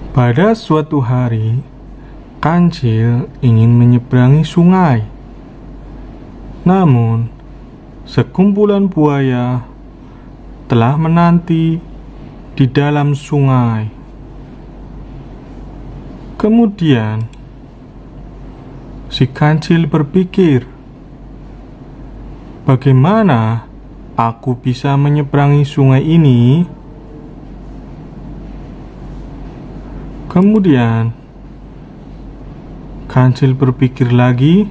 Pada suatu hari, Kancil ingin menyeberangi sungai. Namun, sekumpulan buaya telah menanti di dalam sungai. Kemudian, si Kancil berpikir, bagaimana aku bisa menyeberangi sungai ini? Kemudian, Kancil berpikir lagi,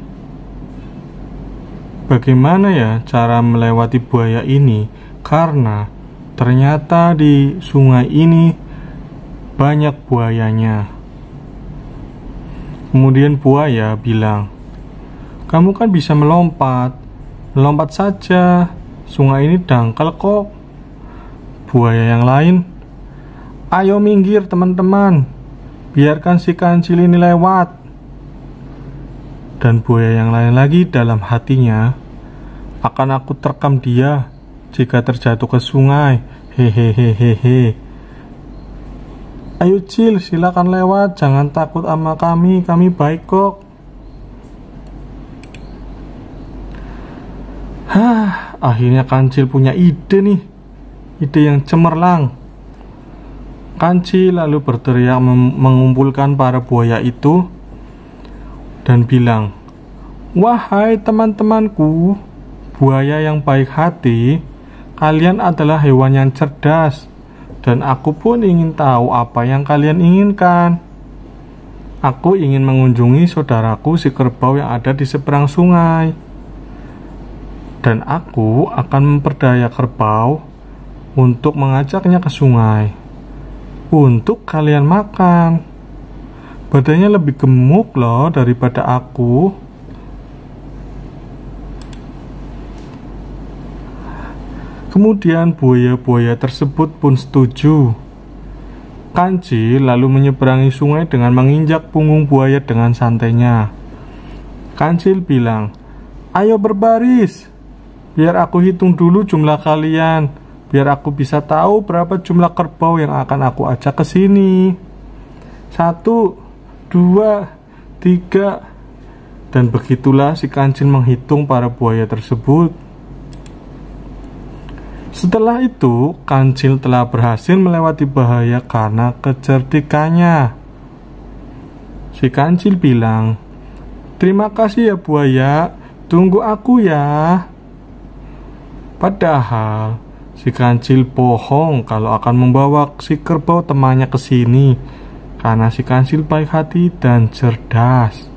bagaimana ya cara melewati buaya ini? Karena ternyata di sungai ini banyak buayanya. Kemudian buaya bilang, kamu kan bisa melompat saja, sungai ini dangkal kok. Buaya yang lain, ayo minggir teman-teman, biarkan si Kancil ini lewat. Dan buaya yang lain lagi dalam hatinya, akan aku terkam dia jika terjatuh ke sungai. Hehehehehe. Ayo Cil, silakan lewat, jangan takut sama kami baik kok. Akhirnya Kancil punya ide nih, ide yang cemerlang. Kancil lalu berteriak mengumpulkan para buaya itu dan bilang, wahai teman-temanku, buaya yang baik hati, kalian adalah hewan yang cerdas, dan aku pun ingin tahu apa yang kalian inginkan. Aku ingin mengunjungi saudaraku si kerbau yang ada di seberang sungai, dan aku akan memperdaya kerbau untuk mengajaknya ke sungai untuk kalian makan. Badannya lebih gemuk loh daripada aku. Kemudian buaya-buaya tersebut pun setuju. Kancil lalu menyeberangi sungai dengan menginjak punggung buaya dengan santainya. Kancil bilang, ayo berbaris, biar aku hitung dulu jumlah kalian, biar aku bisa tahu berapa jumlah kerbau yang akan aku ajak ke sini. 1, 2, 3. Dan begitulah si Kancil menghitung para buaya tersebut. Setelah itu, Kancil telah berhasil melewati bahaya karena kecerdikannya. Si Kancil bilang, terima kasih ya buaya, tunggu aku ya. Padahal si Kancil bohong kalau akan membawa si kerbau temannya ke sini, karena si Kancil baik hati dan cerdas.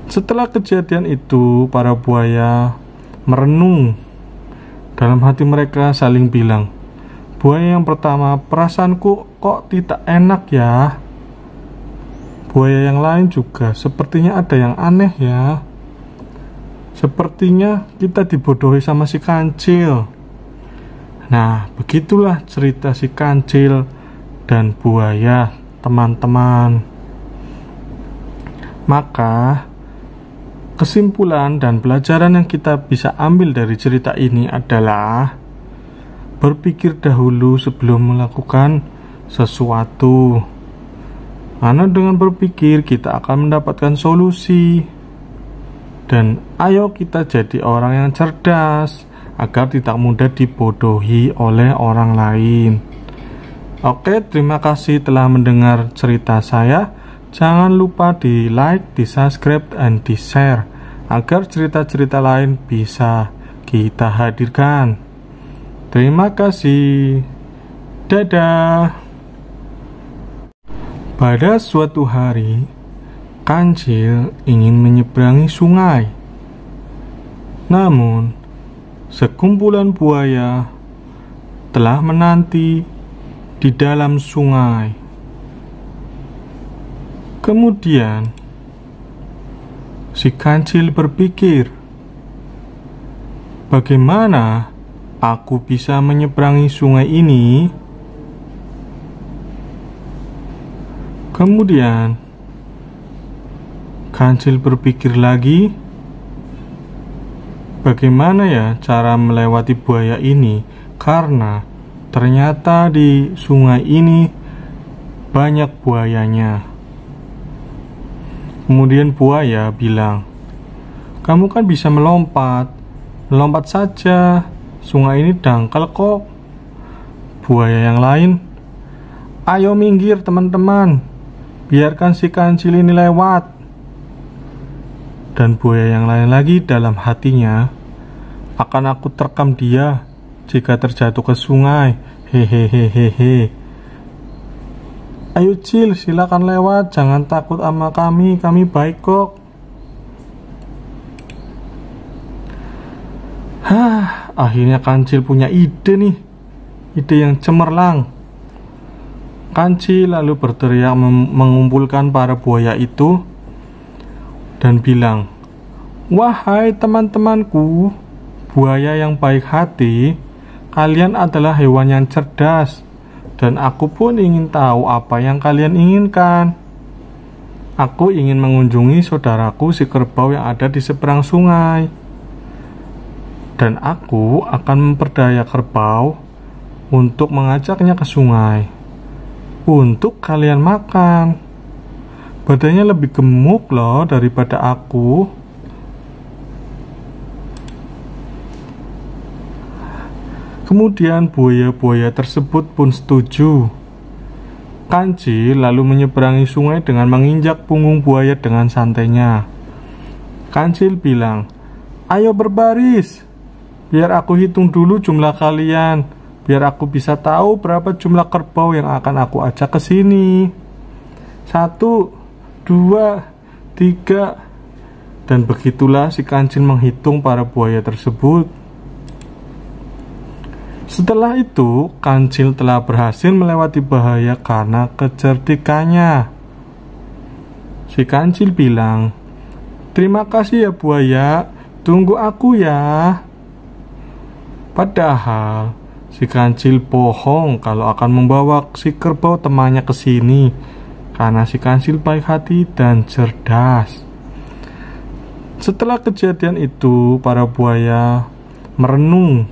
Setelah kejadian itu, para buaya merenung. Dalam hati mereka saling bilang, buaya yang pertama, perasaanku kok tidak enak ya. Buaya yang lain juga, sepertinya ada yang aneh ya. Sepertinya kita dibodohi sama si Kancil. Nah, begitulah cerita si Kancil dan buaya, teman-teman. Maka kesimpulan dan pelajaran yang kita bisa ambil dari cerita ini adalah berpikir dahulu sebelum melakukan sesuatu, karena dengan berpikir kita akan mendapatkan solusi. Dan ayo kita jadi orang yang cerdas agar tidak mudah dibodohi oleh orang lain. Oke, terima kasih telah mendengar cerita saya. Jangan lupa di like, di subscribe, dan di share agar cerita-cerita lain bisa kita hadirkan. Terima kasih. Dadah. Pada suatu hari, Kancil ingin menyeberangi sungai. Namun, sekumpulan buaya telah menanti di dalam sungai. Kemudian, si Kancil berpikir, bagaimana aku bisa menyeberangi sungai ini? Kemudian, Kancil berpikir lagi, bagaimana ya cara melewati buaya ini? Karena ternyata di sungai ini banyak buayanya. Kemudian buaya bilang, "Kamu kan bisa melompat. Melompat saja. Sungai ini dangkal kok." Buaya yang lain, "Ayo minggir teman-teman. Biarkan si kancil ini lewat." Dan buaya yang lain lagi dalam hatinya, "Akan aku terkam dia jika terjatuh ke sungai. Hehehehehe. Ayo Cil, silakan lewat. Jangan takut sama kami baik kok." Akhirnya kancil punya ide nih. Ide yang cemerlang. Kancil lalu berteriak mengumpulkan para buaya itu dan bilang, "Wahai teman-temanku, buaya yang baik hati, kalian adalah hewan yang cerdas, dan aku pun ingin tahu apa yang kalian inginkan. Aku ingin mengunjungi saudaraku si kerbau yang ada di seberang sungai, dan aku akan memperdaya kerbau untuk mengajaknya ke sungai untuk kalian makan. Badannya lebih gemuk loh daripada aku." Kemudian buaya-buaya tersebut pun setuju. Kancil lalu menyeberangi sungai dengan menginjak punggung buaya dengan santainya. Kancil bilang, "Ayo berbaris. Biar aku hitung dulu jumlah kalian. Biar aku bisa tahu berapa jumlah kerbau yang akan aku ajak ke sini. 1, 2, 3. Dan begitulah si kancil menghitung para buaya tersebut. Setelah itu, kancil telah berhasil melewati bahaya karena kecerdikannya. Si kancil bilang, "Terima kasih ya buaya, tunggu aku ya." Padahal si kancil bohong kalau akan membawa si kerbau temannya ke sini, karena si kancil baik hati dan cerdas. Setelah kejadian itu, para buaya merenung.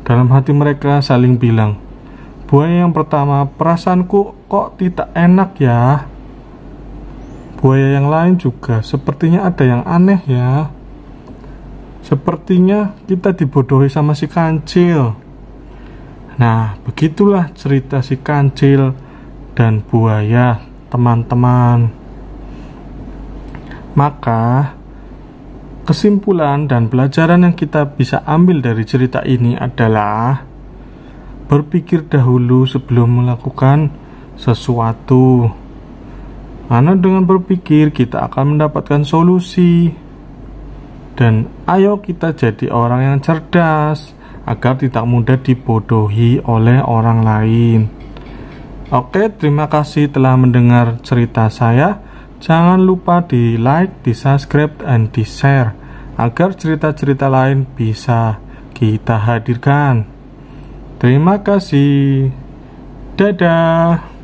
Dalam hati mereka saling bilang, "Buaya yang pertama, perasaanku kok tidak enak ya. Buaya yang lain juga, sepertinya ada yang aneh ya. Sepertinya kita dibodohi sama si kancil." Nah, begitulah cerita si kancil dan buaya, teman-teman. Maka kesimpulan dan pelajaran yang kita bisa ambil dari cerita ini adalah berpikir dahulu sebelum melakukan sesuatu. Karena dengan berpikir kita akan mendapatkan solusi. Dan ayo kita jadi orang yang cerdas agar tidak mudah dibodohi oleh orang lain. Oke, terima kasih telah mendengar cerita saya. Jangan lupa di like, di subscribe, dan di share agar cerita-cerita lain bisa kita hadirkan. Terima kasih. Dadah.